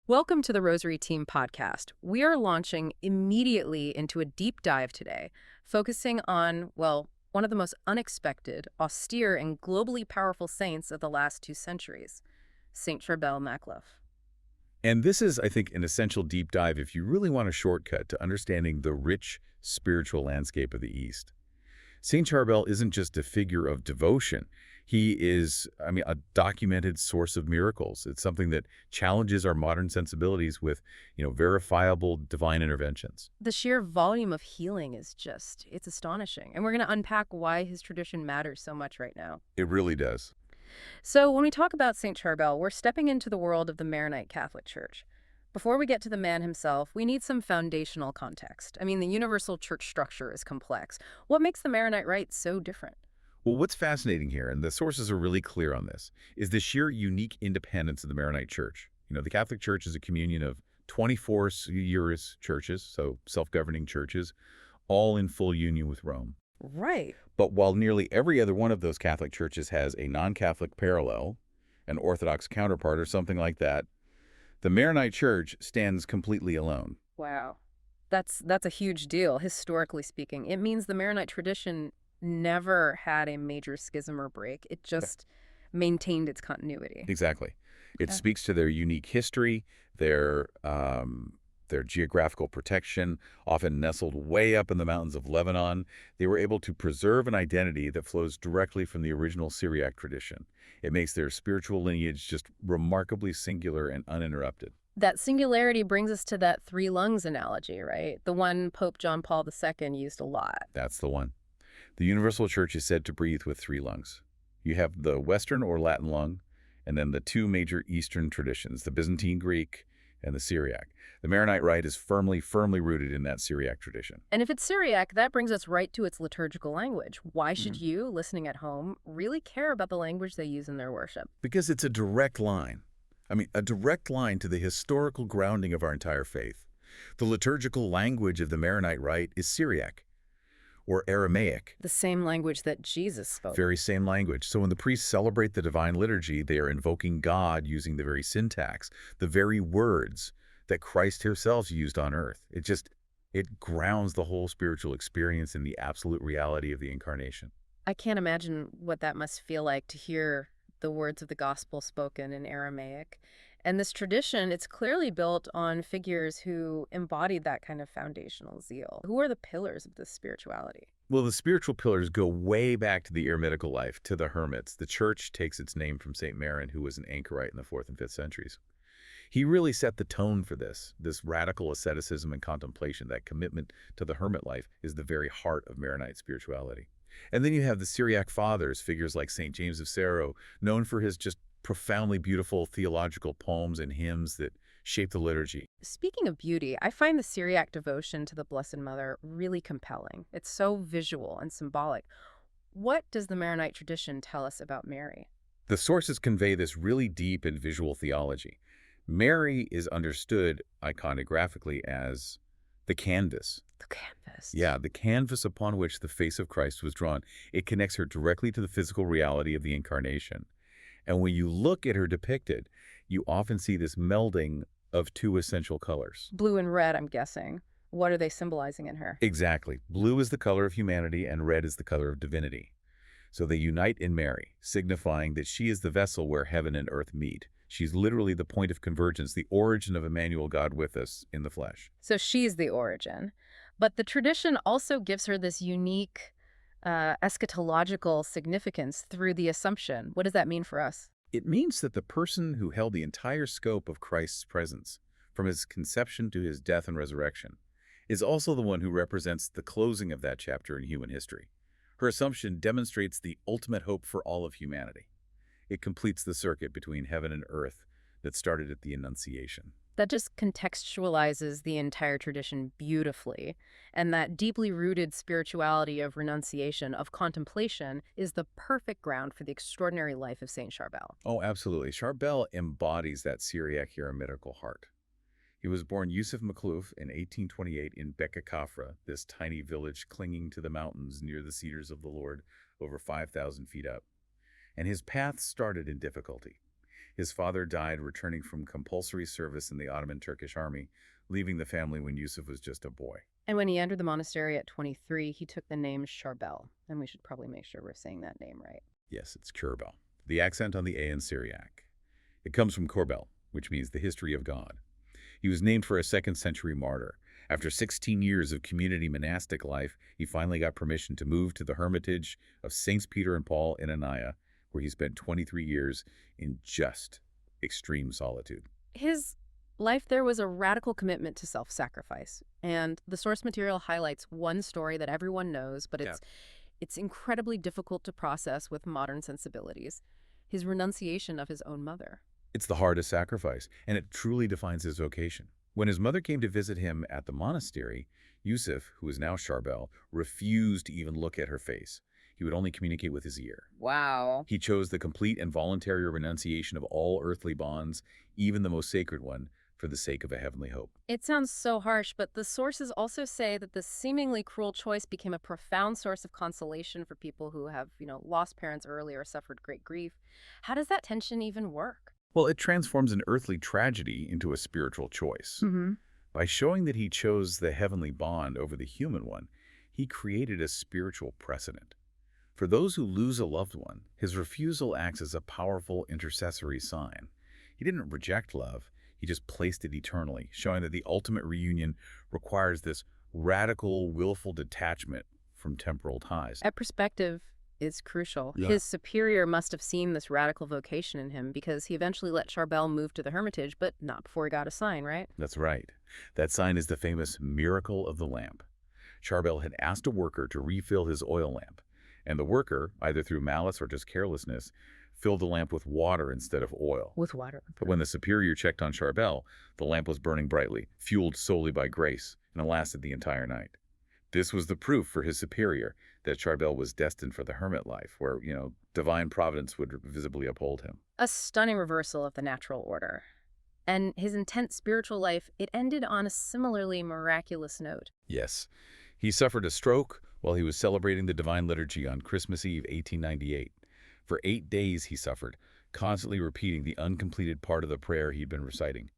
Welcome to the Rosary Team podcast. We are launching immediately into a deep dive today, focusing on, well, one of the most unexpected, austere, and globally powerful saints of the last 2 centuries, Saint Charbel Makhlouf. And this is, I think, an essential deep dive if you really want a shortcut to understanding the rich spiritual landscape of the East. Saint Charbel isn't just a figure of devotion. He is, a documented source of miracles. It's something that challenges our modern sensibilities with, verifiable divine interventions. The sheer volume of healing is it's astonishing. And we're going to unpack why his tradition matters so much right now. It really does. So when we talk about Saint Charbel, we're stepping into the world of the Maronite Catholic Church. Before we get to the man himself, we need some foundational context. The universal church structure is complex. What makes the Maronite rite so different? Well, what's fascinating here, and the sources are really clear on this, is the sheer unique independence of the Maronite Church. The Catholic Church is a communion of 24 years churches, so self-governing churches, all in full union with Rome. Right. But while nearly every other one of those Catholic churches has a non-Catholic parallel, an Orthodox counterpart or something like that, the Maronite Church stands completely alone. Wow. That's a huge deal, historically speaking. It means the Maronite tradition never had a major schism or break. It just maintained its continuity. Exactly. It Okay. speaks to their unique history, their geographical protection, often nestled way up in the mountains of Lebanon. They were able to preserve an identity that flows directly from the original Syriac tradition. It makes their spiritual lineage just remarkably singular and uninterrupted. That singularity brings us to that three lungs analogy, right? The one Pope John Paul II used a lot. That's the one. The universal church is said to breathe with three lungs. You have the Western or Latin lung, and then the two major Eastern traditions, the Byzantine Greek and the Syriac. The Maronite rite is firmly rooted in that Syriac tradition. And if it's Syriac, that brings us right to its liturgical language. Why should you, listening at home, really care about the language they use in their worship? Because it's a direct line. A direct line to the historical grounding of our entire faith. The liturgical language of the Maronite rite is Syriac, or Aramaic. The same language that Jesus spoke. Very same language. So when the priests celebrate the divine liturgy, they are invoking God using the very syntax, the very words that Christ himself used on earth. It grounds the whole spiritual experience in the absolute reality of the incarnation. I can't imagine what that must feel like to hear the words of the gospel spoken in Aramaic. And this tradition, it's clearly built on figures who embodied that kind of foundational zeal. Who are the pillars of this spirituality? Well, the spiritual pillars go way back to the eremitical life, to the hermits. The church takes its name from St. Maron, who was an anchorite in the 4th and 5th centuries. He really set the tone for this radical asceticism and contemplation. That commitment to the hermit life is the very heart of Maronite spirituality. And then you have the Syriac fathers, figures like St. James of Syro, known for his just profoundly beautiful theological poems and hymns that shape the liturgy. Speaking of beauty, I find the Syriac devotion to the Blessed Mother really compelling. It's so visual and symbolic. What does the Maronite tradition tell us about Mary? The sources convey this really deep and visual theology. Mary is understood iconographically as the canvas. The canvas. Yeah, the canvas upon which the face of Christ was drawn. It connects her directly to the physical reality of the incarnation. And when you look at her depicted, you often see this melding of two essential colors. Blue and red, I'm guessing. What are they symbolizing in her? Exactly. Blue is the color of humanity and red is the color of divinity. So they unite in Mary, signifying that she is the vessel where heaven and earth meet. She's literally the point of convergence, the origin of Emmanuel, God with us in the flesh. So she's the origin. But the tradition also gives her this unique eschatological significance through the Assumption. What does that mean for us? It means that the person who held the entire scope of Christ's presence, from his conception to his death and resurrection, is also the one who represents the closing of that chapter in human history. Her Assumption demonstrates the ultimate hope for all of humanity. It completes the circuit between heaven and earth that started at the Annunciation. That just contextualizes the entire tradition beautifully. And that deeply rooted spirituality of renunciation, of contemplation, is the perfect ground for the extraordinary life of Saint Charbel. Oh, absolutely. Charbel embodies that Syriac eremitical heart. He was born Yusuf Makhlouf in 1828 in Bekaa, Kafra, this tiny village clinging to the mountains near the Cedars of the Lord, over 5,000 feet up. And his path started in difficulty. His father died returning from compulsory service in the Ottoman Turkish army, leaving the family when Yusuf was just a boy. And when he entered the monastery at 23, he took the name Charbel. And we should probably make sure we're saying that name right. Yes, it's Charbel. The accent on the A in Syriac. It comes from Korbel, which means the history of God. He was named for a 2nd century martyr. After 16 years of community monastic life, he finally got permission to move to the hermitage of Saints Peter and Paul in Anaya, where he spent 23 years in just extreme solitude. His life there was a radical commitment to self-sacrifice. And the source material highlights one story that everyone knows, but it's incredibly difficult to process with modern sensibilities. His renunciation of his own mother. It's the hardest sacrifice, and it truly defines his vocation. When his mother came to visit him at the monastery, Yusuf, who is now Charbel, refused to even look at her face. He would only communicate with his ear. Wow. He chose the complete and voluntary renunciation of all earthly bonds, even the most sacred one, for the sake of a heavenly hope. It sounds so harsh, but the sources also say that this seemingly cruel choice became a profound source of consolation for people who have, lost parents early or suffered great grief. How does that tension even work? Well, it transforms an earthly tragedy into a spiritual choice. By showing that he chose the heavenly bond over the human one, he created a spiritual precedent. For those who lose a loved one, his refusal acts as a powerful intercessory sign. He didn't reject love, he just placed it eternally, showing that the ultimate reunion requires this radical, willful detachment from temporal ties. That perspective is crucial. Yeah. His superior must have seen this radical vocation in him because he eventually let Charbel move to the hermitage, but not before he got a sign, right? That's right. That sign is the famous miracle of the lamp. Charbel had asked a worker to refill his oil lamp, and the worker, either through malice or just carelessness, filled the lamp with water instead of oil. With water. But when the superior checked on Charbel, the lamp was burning brightly, fueled solely by grace, and it lasted the entire night. This was the proof for his superior that Charbel was destined for the hermit life, where, divine providence would visibly uphold him. A stunning reversal of the natural order. And his intense spiritual life, it ended on a similarly miraculous note. Yes. He suffered a stroke while he was celebrating the Divine Liturgy on Christmas Eve, 1898. For 8 days he suffered, constantly repeating the uncompleted part of the prayer he'd been reciting.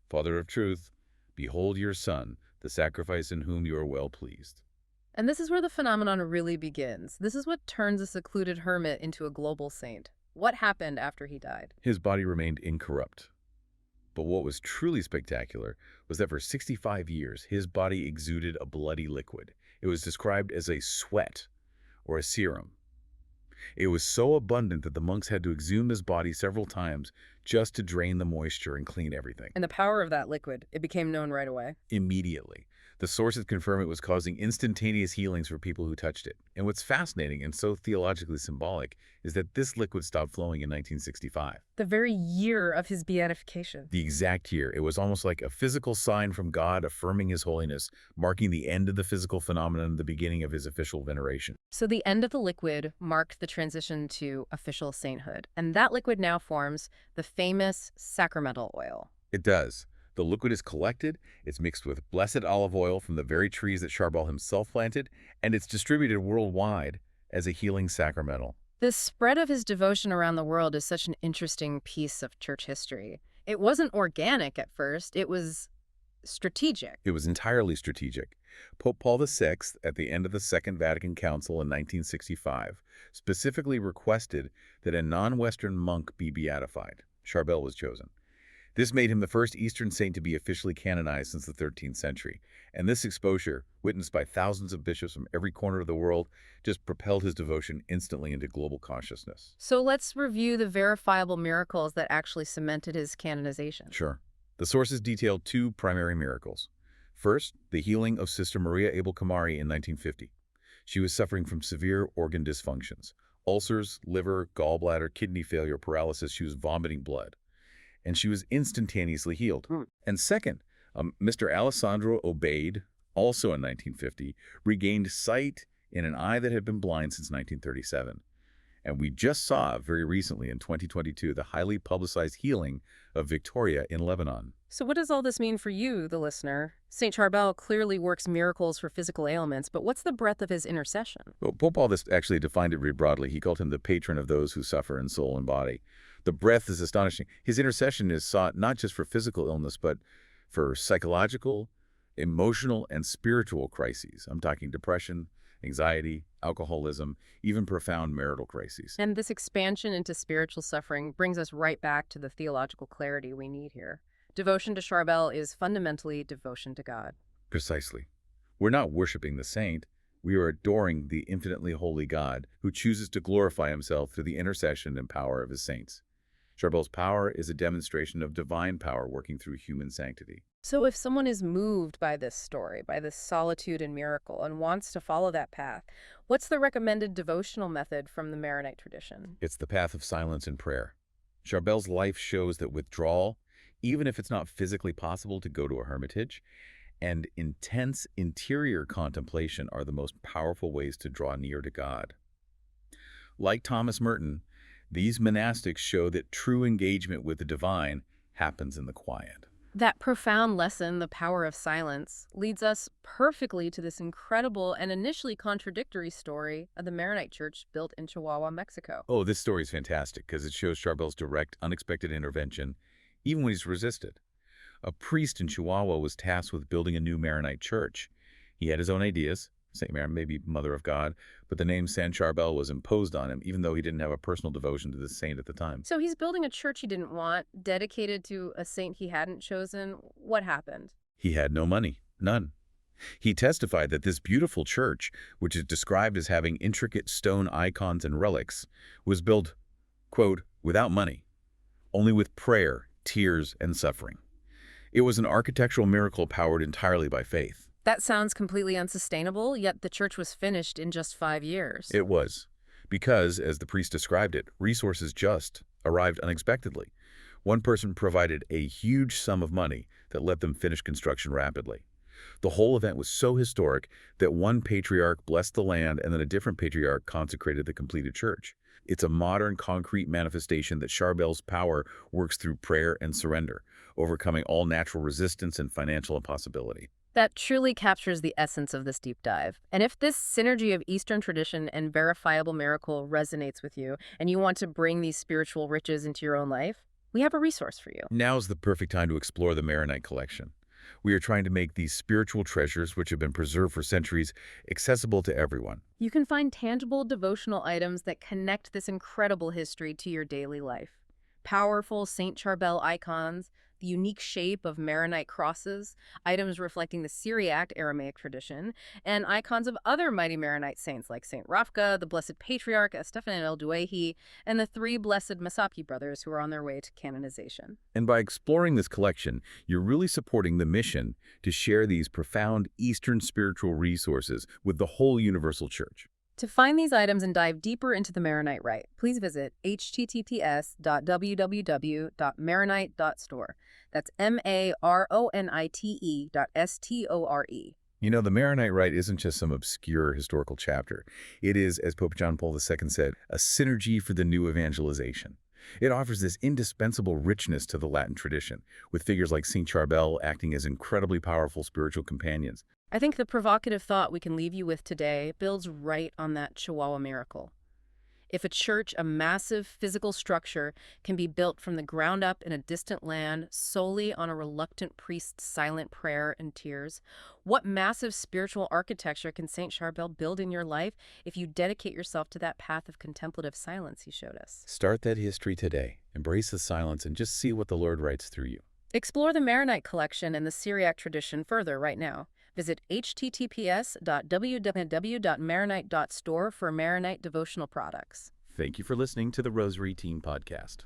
Father of truth, behold your Son, the sacrifice in whom you are well pleased. And this is where the phenomenon really begins. This is what turns a secluded hermit into a global saint. What happened after he died? His body remained incorrupt. But what was truly spectacular was that for 65 years, his body exuded a bloody liquid. It was described as a sweat or a serum. It was so abundant that the monks had to exhume his body several times just to drain the moisture and clean everything. And the power of that liquid, it became known right away. Immediately. The sources confirm it was causing instantaneous healings for people who touched it. And what's fascinating and so theologically symbolic is that this liquid stopped flowing in 1965. The very year of his beatification. The exact year. It was almost like a physical sign from God affirming his holiness, marking the end of the physical phenomenon and the beginning of his official veneration. So the end of the liquid marked the transition to official sainthood. And that liquid now forms the famous sacramental oil. It does. The liquid is collected, it's mixed with blessed olive oil from the very trees that Charbel himself planted, and it's distributed worldwide as a healing sacramental. The spread of his devotion around the world is such an interesting piece of church history. It wasn't organic at first, it was strategic. It was entirely strategic. Pope Paul VI, at the end of the Second Vatican Council in 1965, specifically requested that a non-Western monk be beatified. Charbel was chosen. This made him the first Eastern saint to be officially canonized since the 13th century. And this exposure, witnessed by thousands of bishops from every corner of the world, just propelled his devotion instantly into global consciousness. So let's review the verifiable miracles that actually cemented his canonization. Sure. The sources detail 2 primary miracles. First, the healing of Sister Maria Abel Kamari in 1950. She was suffering from severe organ dysfunctions. Ulcers, liver, gallbladder, kidney failure, paralysis. She was vomiting blood. And she was instantaneously healed. And second, Mr. Alessandro Obeid, also in 1950, regained sight in an eye that had been blind since 1937. And we just saw, very recently in 2022, the highly publicized healing of Victoria in Lebanon. So what does all this mean for you, the listener? St. Charbel clearly works miracles for physical ailments, but what's the breadth of his intercession? Well, Pope Paul VI actually defined it very broadly. He called him the patron of those who suffer in soul and body. The breadth is astonishing. His intercession is sought not just for physical illness, but for psychological, emotional, and spiritual crises. I'm talking depression, anxiety, alcoholism, even profound marital crises. And this expansion into spiritual suffering brings us right back to the theological clarity we need here. Devotion to Charbel is fundamentally devotion to God. Precisely. We're not worshiping the saint. We are adoring the infinitely holy God who chooses to glorify himself through the intercession and power of his saints. Charbel's power is a demonstration of divine power working through human sanctity. So if someone is moved by this story, by this solitude and miracle, and wants to follow that path, what's the recommended devotional method from the Maronite tradition? It's the path of silence and prayer. Charbel's life shows that withdrawal, even if it's not physically possible to go to a hermitage, and intense interior contemplation are the most powerful ways to draw near to God. Like Thomas Merton, these monastics show that true engagement with the divine happens in the quiet. That profound lesson, the power of silence, leads us perfectly to this incredible and initially contradictory story of the Maronite church built in Chihuahua, Mexico. Oh, this story is fantastic because it shows Charbel's direct, unexpected intervention, even when he's resisted. A priest in Chihuahua was tasked with building a new Maronite church. He had his own ideas, St. Mary, maybe Mother of God, but the name San Charbel was imposed on him, even though he didn't have a personal devotion to the saint at the time. So he's building a church he didn't want, dedicated to a saint he hadn't chosen. What happened? He had no money, none. He testified that this beautiful church, which is described as having intricate stone icons and relics, was built, quote, without money, only with prayer, tears, and suffering. It was an architectural miracle powered entirely by faith. That sounds completely unsustainable, yet the church was finished in just 5 years. It was, because, as the priest described it, resources just arrived unexpectedly. One person provided a huge sum of money that let them finish construction rapidly. The whole event was so historic that one patriarch blessed the land and then a different patriarch consecrated the completed church. It's a modern, concrete manifestation that Charbel's power works through prayer and surrender, overcoming all natural resistance and financial impossibility. That truly captures the essence of this deep dive. And if this synergy of Eastern tradition and verifiable miracle resonates with you, and you want to bring these spiritual riches into your own life, we have a resource for you. Now's the perfect time to explore the Maronite collection. We are trying to make these spiritual treasures, which have been preserved for centuries, accessible to everyone. You can find tangible devotional items that connect this incredible history to your daily life. Powerful St. Charbel icons, the unique shape of Maronite crosses, items reflecting the Syriac Aramaic tradition, and icons of other mighty Maronite saints like St. Rafka, the Blessed Patriarch Estefan el-Duwayhi, and the three blessed Masaki brothers who are on their way to canonization. And by exploring this collection, you're really supporting the mission to share these profound Eastern spiritual resources with the whole universal church. To find these items and dive deeper into the Maronite rite, please visit https://www.maronite.store. That's MARONITE.STORE. You know, the Maronite rite isn't just some obscure historical chapter. It is, as Pope John Paul II said, a synergy for the new evangelization. It offers this indispensable richness to the Latin tradition, with figures like St. Charbel acting as incredibly powerful spiritual companions. I think the provocative thought we can leave you with today builds right on that Chihuahua miracle. If a church, a massive physical structure, can be built from the ground up in a distant land solely on a reluctant priest's silent prayer and tears, what massive spiritual architecture can St. Charbel build in your life if you dedicate yourself to that path of contemplative silence he showed us? Start that history today. Embrace the silence and just see what the Lord writes through you. Explore the Maronite collection and the Syriac tradition further right now. Visit https://www.maronite.store for Maronite devotional products. Thank you for listening to the Rosary Team Podcast.